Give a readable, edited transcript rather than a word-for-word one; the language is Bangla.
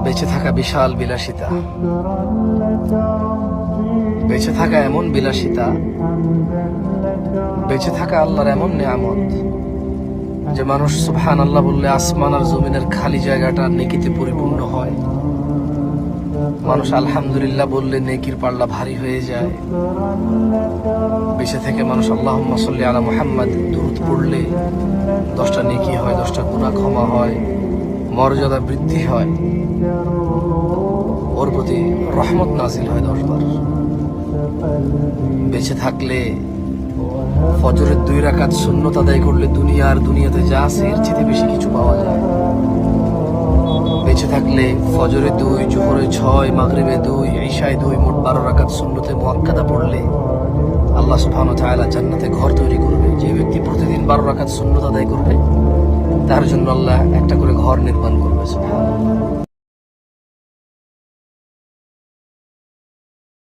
বেঁচে থাকা বিশাল বিলাসিতা, বেঁচে থাকা এমন বিলাসিতা, বেঁচে থাকা আল্লাহর এমন নিয়ামত যে মানুষ সুবহানাল্লাহ বললে আসমান আর জমিনের খালি জায়গাটা নেকিতে পরিপূর্ণ হয়। মানুষ আলহামদুলিল্লাহ বললে নেকির পাল্লা ভারী হয়ে যায়। বেঁচে থেকে মানুষ আল্লাহুম্মা সাল্লি আলা মুহাম্মাদ দুরূদ পড়লে 10টা নেকি হয়, 10টা গুনাহ ক্ষমা হয়, মর্যাদা বৃদ্ধি হয়, ওর প্রতি রহমত নাজিল হয় 10 বার। বেঁচে থাকলে ফজরের 2 রাকাত সুন্নত আদায় করলে দুনিয়াতে যা আছে এর চেয়ে বেশি কিছু পাওয়া যায়। বেঁচে থাকলে ফজরে 2, জোহরে 6, মাগরিবে 2, ইশায় 2, মোট 12 রাকাত সুন্নতে মুআক্কাদা পড়লে আল্লাহ সুবহানাহু ওয়া তাআলা জান্নাতে ঘর তৈরি করবে। যে ব্যক্তি প্রতিদিন 12 রাকাত সুন্নত আদায় করবে তার জন্য আল্লাহ একটা করে ঘর নির্মাণ করবে। সুবহানাল্লাহ।